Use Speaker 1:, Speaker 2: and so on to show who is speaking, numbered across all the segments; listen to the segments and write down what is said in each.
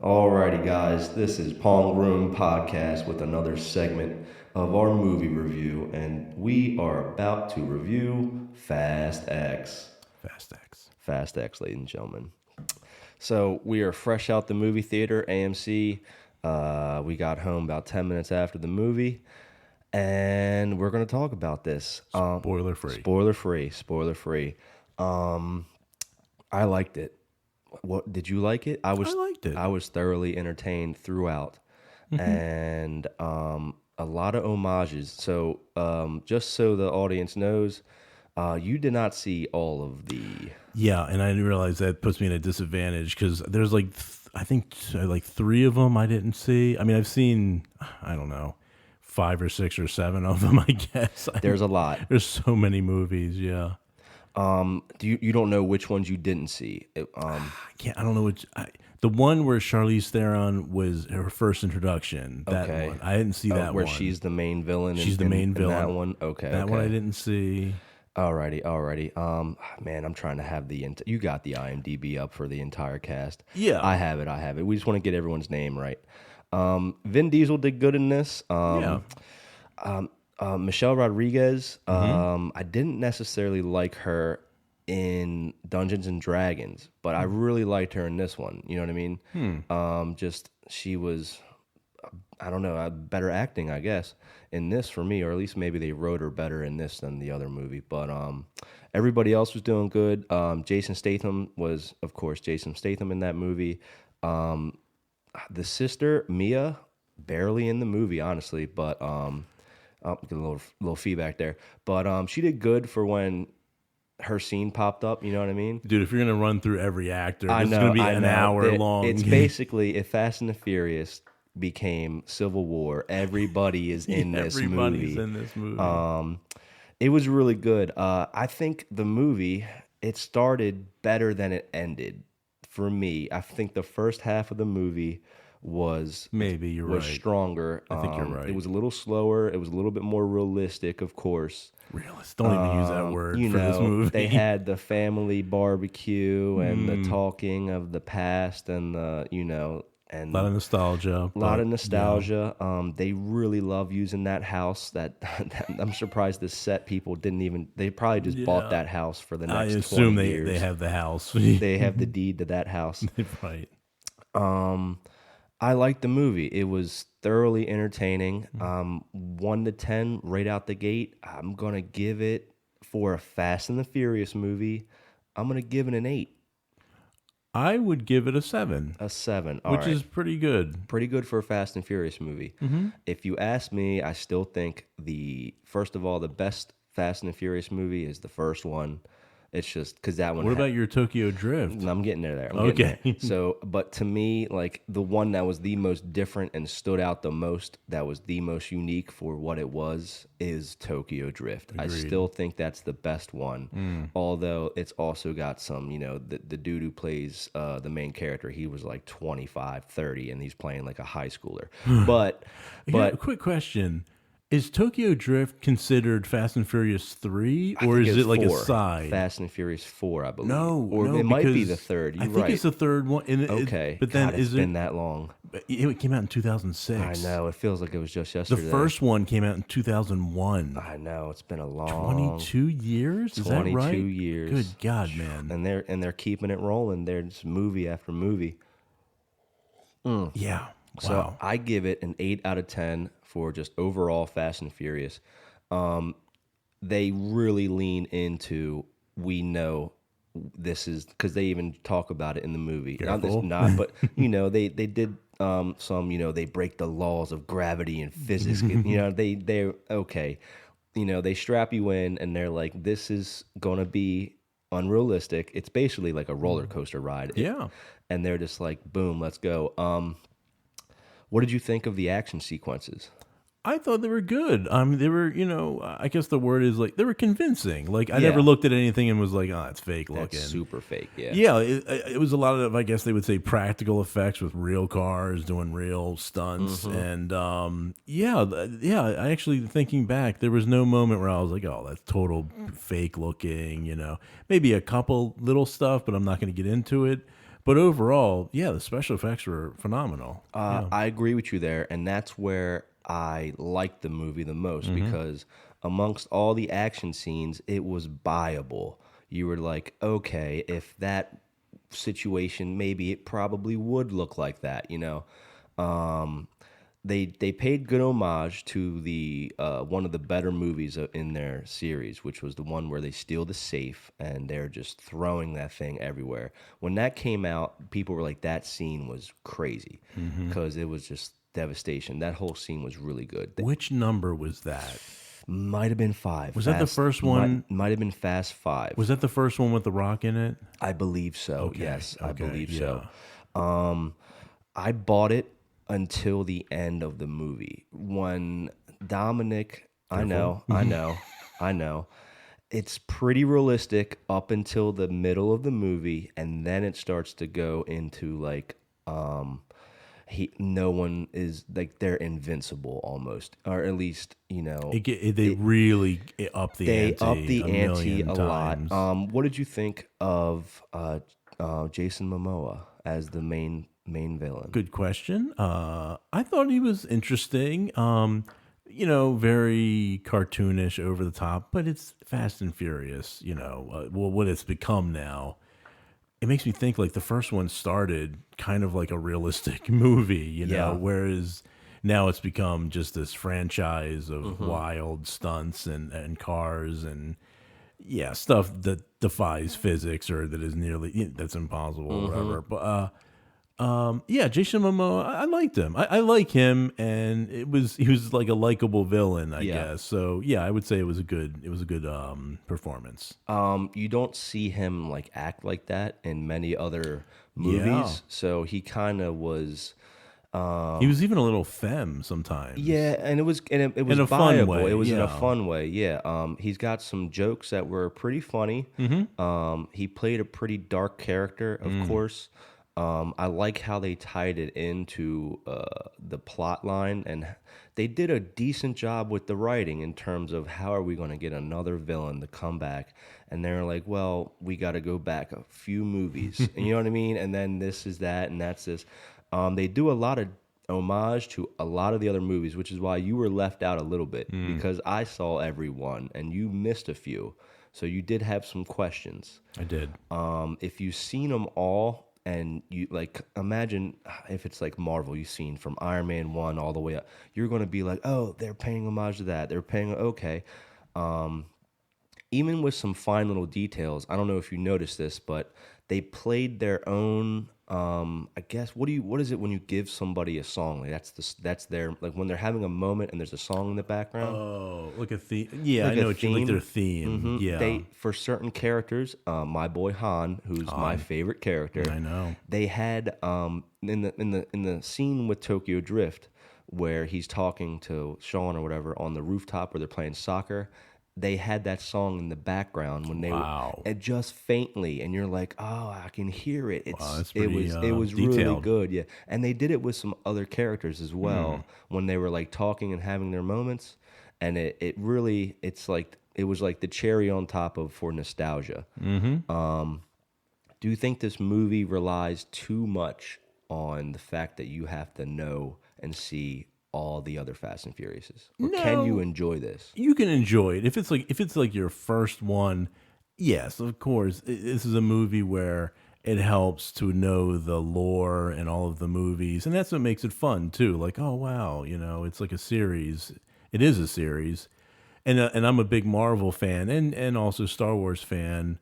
Speaker 1: Alrighty, guys, this is Pong Room Podcast with another segment of our movie review, and we are about to review Fast X.
Speaker 2: Fast X.
Speaker 1: Fast X, ladies and gentlemen. So we are fresh out the movie theater, AMC. We got home about 10 minutes after the movie, and we're going to talk about this.
Speaker 2: Spoiler free.
Speaker 1: Spoiler free. I liked it. What did you like it?
Speaker 2: I liked it.
Speaker 1: I was thoroughly entertained throughout, and a lot of homages. So, just so the audience knows, you did not see all of the.
Speaker 2: Yeah, and I didn't realize that puts me at a disadvantage because there's I think like three of them I didn't see. I mean, I've seen, I don't know, 5 or 6 or 7 of them, I guess.
Speaker 1: There's a lot.
Speaker 2: There's so many movies, yeah.
Speaker 1: You don't know which ones you didn't see?
Speaker 2: I don't know which. The one where Charlize Theron was her first introduction. That
Speaker 1: Okay.
Speaker 2: one. I didn't see that
Speaker 1: where
Speaker 2: one.
Speaker 1: she's the main villain.
Speaker 2: She's the main villain.
Speaker 1: That one. Okay.
Speaker 2: That one I didn't see.
Speaker 1: Alrighty. Man, I'm trying to have you got the IMDb up for the entire cast.
Speaker 2: Yeah.
Speaker 1: I have it. We just want to get everyone's name right. Vin Diesel did good in this.
Speaker 2: Yeah.
Speaker 1: Michelle Rodriguez, I didn't necessarily like her in Dungeons and Dragons, but I really liked her in this one. You know what I mean? Just she was, I don't know, better acting, I guess, in this for me, or at least maybe they wrote her better in this than the other movie. But everybody else was doing good. Jason Statham was, of course, Jason Statham in that movie. The sister Mia, barely in the movie, honestly, but get a little feedback there, but she did good for when her scene popped up. You know what I mean,
Speaker 2: Dude? If you're gonna run through every actor,
Speaker 1: I
Speaker 2: it's
Speaker 1: know,
Speaker 2: gonna be
Speaker 1: I
Speaker 2: an
Speaker 1: know.
Speaker 2: hour long.
Speaker 1: It's basically if Fast and the Furious became Civil War, everybody is in this
Speaker 2: everybody's
Speaker 1: movie.
Speaker 2: in this movie.
Speaker 1: It was really good. I think the movie, it started better than it ended for me. I think the first half of the movie was
Speaker 2: Maybe you're
Speaker 1: was
Speaker 2: right.
Speaker 1: stronger.
Speaker 2: I think you're right.
Speaker 1: It was a little slower. It was a little bit more realistic, of course.
Speaker 2: Realist. Don't even use that word
Speaker 1: You
Speaker 2: for this
Speaker 1: know,
Speaker 2: movie.
Speaker 1: they had the family barbecue and the talking of the past and the, and
Speaker 2: a lot of nostalgia.
Speaker 1: a lot of nostalgia. They really love using that house. That I'm surprised the set people didn't even. They probably just bought that house for the
Speaker 2: I
Speaker 1: next
Speaker 2: assume
Speaker 1: 20
Speaker 2: they
Speaker 1: years.
Speaker 2: have the house.
Speaker 1: They have the deed to that house.
Speaker 2: Right.
Speaker 1: I liked the movie. It was thoroughly entertaining. 1 to 10 right out the gate. I'm gonna give it, for a Fast and the Furious movie, I'm gonna give it an 8.
Speaker 2: I would give it a 7,
Speaker 1: A 7. All
Speaker 2: which
Speaker 1: right.
Speaker 2: is pretty good.
Speaker 1: Pretty good for a Fast and Furious movie. If you ask me, I still think first of all, the best Fast and the Furious movie is the first one. It's just because that one.
Speaker 2: What about your Tokyo Drift?
Speaker 1: I'm getting there.
Speaker 2: Okay.
Speaker 1: So, but to me, like the one that was the most different and stood out the most, that was the most unique for what it was, is Tokyo Drift. I still think that's the best one. Although it's also got some, the dude who plays the main character, he was like 25, 30, and he's playing like a high schooler. But
Speaker 2: Quick question. Is Tokyo Drift considered Fast and Furious 3,
Speaker 1: I
Speaker 2: or
Speaker 1: think
Speaker 2: is
Speaker 1: it's
Speaker 2: it like
Speaker 1: 4.
Speaker 2: a side?
Speaker 1: Fast and Furious 4, I believe.
Speaker 2: No,
Speaker 1: or
Speaker 2: no,
Speaker 1: it might be
Speaker 2: because
Speaker 1: the third. You're
Speaker 2: I think
Speaker 1: right.
Speaker 2: it's the third one.
Speaker 1: Okay,
Speaker 2: but then
Speaker 1: God,
Speaker 2: is
Speaker 1: it's
Speaker 2: it?
Speaker 1: been that long?
Speaker 2: It came out in 2006.
Speaker 1: I know. It feels like it was just
Speaker 2: The
Speaker 1: yesterday.
Speaker 2: first one came out in 2001.
Speaker 1: I know. It's been a long
Speaker 2: 22 years? Is that
Speaker 1: 22
Speaker 2: right?
Speaker 1: years.
Speaker 2: Good God, man.
Speaker 1: And they're keeping it rolling. They're just movie after movie.
Speaker 2: Yeah.
Speaker 1: So
Speaker 2: Wow.
Speaker 1: I give it an 8 out of 10 for just overall Fast and Furious. They really lean into, we know this is, because they even talk about it in the movie.
Speaker 2: Careful.
Speaker 1: But they did some, they break the laws of gravity and physics. They're okay. They strap you in and they're like, this is gonna be unrealistic. It's basically like a roller coaster ride.
Speaker 2: Yeah.
Speaker 1: And they're just like, boom, let's go. What did you think of the action sequences?
Speaker 2: I thought they were good. They were, I guess the word is like, they were convincing. Like, I never looked at anything and was like, oh, it's fake looking.
Speaker 1: That's super fake, yeah.
Speaker 2: Yeah, it was a lot of, I guess they would say, practical effects with real cars doing real stunts. And I actually, thinking back, there was no moment where I was like, oh, that's total fake looking, Maybe a couple little stuff, but I'm not going to get into it. But overall, yeah, the special effects were phenomenal.
Speaker 1: I agree with you there, and that's where I liked the movie the most because amongst all the action scenes, it was buyable. You were like, okay, if that situation, maybe it probably would look like that, you know. They paid good homage to the one of the better movies in their series, which was the one where they steal the safe and they're just throwing that thing everywhere. When that came out, people were like, that scene was crazy because it was just devastation. That whole scene was really good.
Speaker 2: Which number was that?
Speaker 1: Might have been 5.
Speaker 2: Was that the first one?
Speaker 1: Might have been Fast 5.
Speaker 2: Was that the first one with The Rock in it?
Speaker 1: I believe so.
Speaker 2: Okay,
Speaker 1: Yes, I
Speaker 2: okay,
Speaker 1: believe
Speaker 2: yeah.
Speaker 1: so. I bought it until the end of the movie when Dominic. I know. It's pretty realistic up until the middle of the movie, and then it starts to go into like, no one is like they're invincible almost, or at least
Speaker 2: They really up the
Speaker 1: they
Speaker 2: ante.
Speaker 1: up the ante
Speaker 2: million
Speaker 1: a
Speaker 2: times.
Speaker 1: lot. What did you think of Jason Momoa as the main villain?
Speaker 2: Good question. I thought he was interesting. Very cartoonish, over the top, but it's Fast and Furious. What it's become now. It makes me think like the first one started kind of like a realistic movie,
Speaker 1: Yeah.
Speaker 2: whereas now it's become just this franchise of wild stunts and cars and stuff that defies physics or that is that's impossible or whatever. But Jason Momoa, I liked him. I like him, and he was like a likable villain, I guess. So I would say it was a good performance.
Speaker 1: You don't see him like act like that in many other movies,
Speaker 2: Yeah.
Speaker 1: so he kind of was.
Speaker 2: He was even a little femme sometimes.
Speaker 1: Yeah, and it was
Speaker 2: In a fun
Speaker 1: viable.
Speaker 2: way,
Speaker 1: It was in a
Speaker 2: yeah.
Speaker 1: fun way. Yeah. He's got some jokes that were pretty funny. He played a pretty dark character, of course. I like how they tied it into the plot line, and they did a decent job with the writing in terms of how are we going to get another villain to come back. And they're like, well, we got to go back a few movies. And you know what I mean? And then this is that, and that's this. They do a lot of homage to a lot of the other movies, which is why you were left out a little bit because I saw every one and you missed a few. So you did have some questions.
Speaker 2: I did.
Speaker 1: If you've seen them all, and you like imagine if it's like Marvel, you've seen from Iron Man 1 all the way up, you're going to be like, oh, they're paying homage to that. They're paying, okay. Even with some fine little details, I don't know if you noticed this, but they played their own. I guess what is it when you give somebody a song? Like that's their like when they're having a moment and there's a song in the background.
Speaker 2: Oh, like a theme. Yeah,
Speaker 1: Like
Speaker 2: I
Speaker 1: a
Speaker 2: know what you like
Speaker 1: theme.
Speaker 2: their theme. Yeah,
Speaker 1: They for certain characters, my boy Han, who's my favorite character.
Speaker 2: I know.
Speaker 1: They had in the scene with Tokyo Drift where he's talking to Sean or whatever on the rooftop where they're playing soccer. They had that song in the background when they
Speaker 2: Wow.
Speaker 1: were, and just faintly, and you're like, oh, I can hear it.
Speaker 2: that's
Speaker 1: It
Speaker 2: pretty,
Speaker 1: was really
Speaker 2: detailed.
Speaker 1: good, yeah. And they did it with some other characters as well when they were like talking and having their moments, and it really it's like it was like the cherry on top of for nostalgia. Do you think this movie relies too much on the fact that you have to know and see all the other Fast and Furiouses, or can you enjoy this?
Speaker 2: You can enjoy it if it's like your first one. Yes, of course. This is a movie where it helps to know the lore and all of the movies, and that's what makes it fun too. Like, oh wow, it's like a series. It is a series, and I'm a big Marvel fan and also Star Wars fan,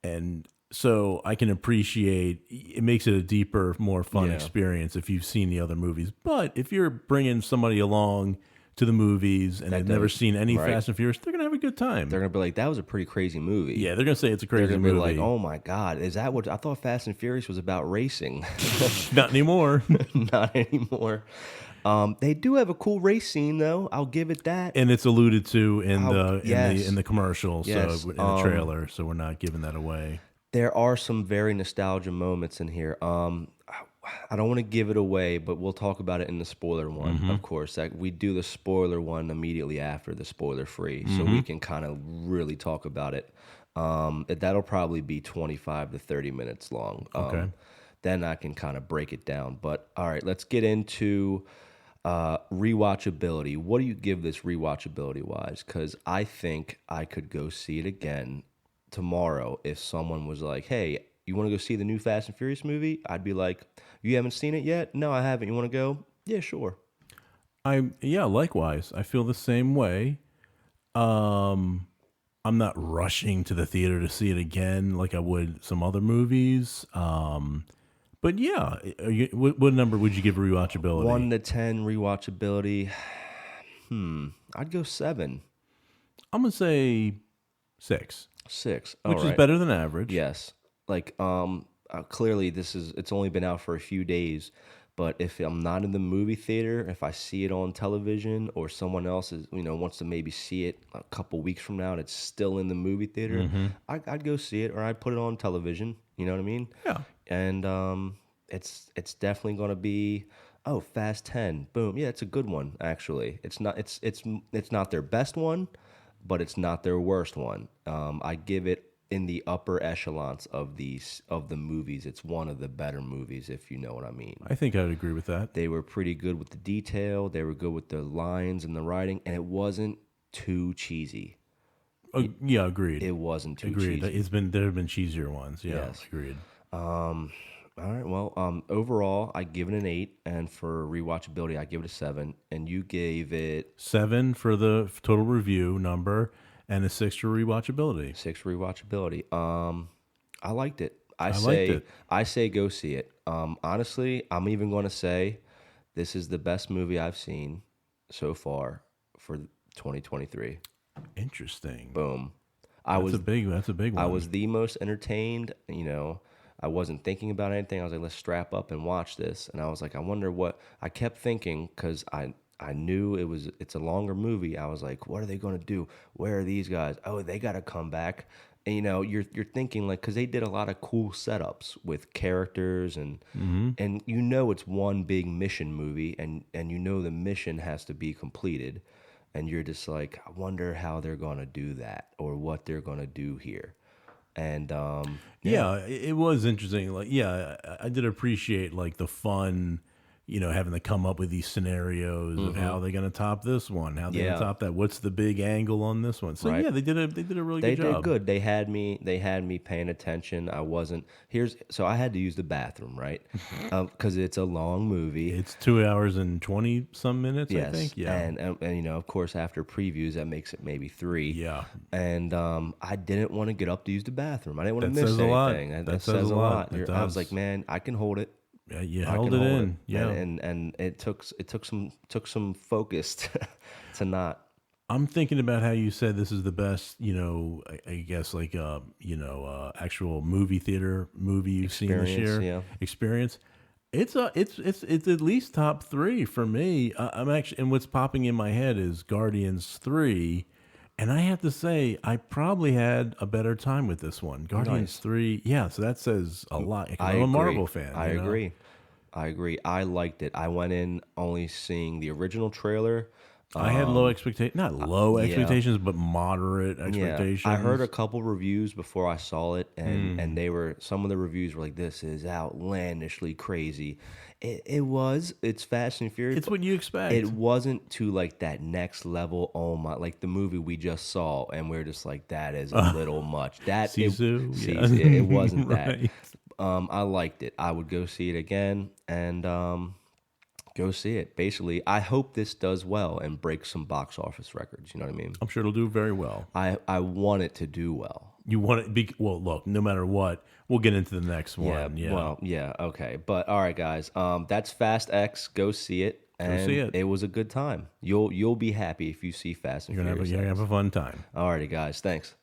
Speaker 2: and so I can appreciate it. Makes it a deeper, more fun experience if you've seen the other movies. But if you're bringing somebody along to the movies and they've never seen any Fast and Furious, they're gonna have a good time.
Speaker 1: They're gonna be like, "That was a pretty crazy movie."
Speaker 2: Yeah, they're gonna say it's a crazy
Speaker 1: They're gonna
Speaker 2: movie.
Speaker 1: be like, "Oh my god, is that what I thought? Fast and Furious was about racing."
Speaker 2: Not anymore.
Speaker 1: Not anymore. They do have a cool race scene, though. I'll give it that.
Speaker 2: And it's alluded to in
Speaker 1: yes.
Speaker 2: the commercial,
Speaker 1: Yes.
Speaker 2: so in the trailer. So we're not giving that away.
Speaker 1: There are some very nostalgia moments in here. I don't want to give it away, but we'll talk about it in the spoiler one, of course. Like, we do the spoiler one immediately after the spoiler free, so we can kind of really talk about it. That'll probably be 25 to 30 minutes long.
Speaker 2: Okay.
Speaker 1: then I can kind of break it down. But all right, let's get into rewatchability. What do you give this rewatchability wise? Because I think I could go see it again tomorrow if someone was like, "Hey, you want to go see the new Fast and Furious movie?" I'd be like, "You haven't seen it yet? No, I haven't. You want to go? Yeah, sure."
Speaker 2: Yeah, likewise. I feel the same way. I'm not rushing to the theater to see it again like I would some other movies. But yeah, what number would you give rewatchability?
Speaker 1: 1 to 10 rewatchability. I'd go 7.
Speaker 2: I'm gonna say 6.
Speaker 1: 6.
Speaker 2: Which is better than average.
Speaker 1: Yes. Like, clearly it's only been out for a few days, but if I'm not in the movie theater, if I see it on television or someone else wants to maybe see it a couple weeks from now and it's still in the movie theater, I'd go see it, or I'd put it on television. You know what I mean?
Speaker 2: Yeah.
Speaker 1: And it's definitely going to be Fast 10. Boom. Yeah, it's a good one actually. It's not their best one, but it's not their worst one. I give it in the upper echelons of the movies. It's one of the better movies, if you know what I mean.
Speaker 2: I think I'd agree with that.
Speaker 1: They were pretty good with the detail. They were good with the lines and the writing, and it wasn't too cheesy.
Speaker 2: Yeah, agreed.
Speaker 1: It wasn't too
Speaker 2: agreed.
Speaker 1: cheesy.
Speaker 2: There have been cheesier ones. Yeah,
Speaker 1: Yes.
Speaker 2: Agreed.
Speaker 1: All right. Well, overall, I give it an 8, and for rewatchability, I give it a 7. And you gave it
Speaker 2: 7 for the total review number, and a 6 for rewatchability.
Speaker 1: 6 for rewatchability. I liked it. I say go see it. Honestly, I'm even going to say this is the best movie I've seen so far for 2023.
Speaker 2: Interesting.
Speaker 1: Boom.
Speaker 2: That's a big one.
Speaker 1: I was the most entertained. I wasn't thinking about anything. I was like, let's strap up and watch this. And I was like, I wonder what. I kept thinking because I knew it's a longer movie. I was like, what are they going to do? Where are these guys? Oh, they got to come back. And you're thinking like, because they did a lot of cool setups with characters and it's one big mission movie, and the mission has to be completed, and you're just like, I wonder how they're going to do that or what they're going to do here. And
Speaker 2: it was interesting. Like, I did appreciate like the fun, having to come up with these scenarios of how they're going to top this one, how they're going to top that. What's the big angle on this one? So
Speaker 1: right.
Speaker 2: they did a really good job.
Speaker 1: They did good. They had me paying attention. So I had to use the bathroom, right? Because it's a long movie.
Speaker 2: It's 2 hours and 20 some minutes.
Speaker 1: Yes.
Speaker 2: I think. Yeah.
Speaker 1: And of course after previews that makes it maybe 3.
Speaker 2: Yeah.
Speaker 1: And I didn't want to get up to use the bathroom. I didn't want to miss
Speaker 2: says a
Speaker 1: anything.
Speaker 2: lot.
Speaker 1: That says a lot.
Speaker 2: I
Speaker 1: was like, man, I can hold it.
Speaker 2: Yeah, you held it in. Yeah,
Speaker 1: and it took some focus to not.
Speaker 2: I'm thinking about how you said this is the best, I guess like actual movie theater movie you've seen this year.
Speaker 1: Yeah.
Speaker 2: Experience. It's at least top 3 for me. I'm actually, and what's popping in my head is Guardians 3. And I have to say, I probably had a better time with this one. Guardians 3, yeah, so that says a lot. I'm a Marvel fan.
Speaker 1: I agree. I liked it. I went in only seeing the original trailer.
Speaker 2: I had low expectations, not low expectations, but moderate expectations.
Speaker 1: Yeah, I heard a couple reviews before I saw it, and some of the reviews were like, "This is outlandishly crazy." It's Fast and Furious.
Speaker 2: It's what you expect.
Speaker 1: It wasn't to like that next level. Oh my! Like the movie we just saw, and we're just like, that is a little much. That
Speaker 2: Sisu,
Speaker 1: it wasn't
Speaker 2: right.
Speaker 1: that. I liked it. I would go see it again, and go see it. Basically, I hope this does well and breaks some box office records. You know what I mean?
Speaker 2: I'm sure it'll do very well.
Speaker 1: I want it to do well.
Speaker 2: You want it to be well. Look, no matter what, we'll get into the next one. Yeah.
Speaker 1: Well, yeah. Okay. But all right, guys. That's Fast X. Go see it. And
Speaker 2: see it.
Speaker 1: It was a good time. You'll be happy if you see Fast and Furious.
Speaker 2: You're gonna have a fun time.
Speaker 1: All righty, guys. Thanks.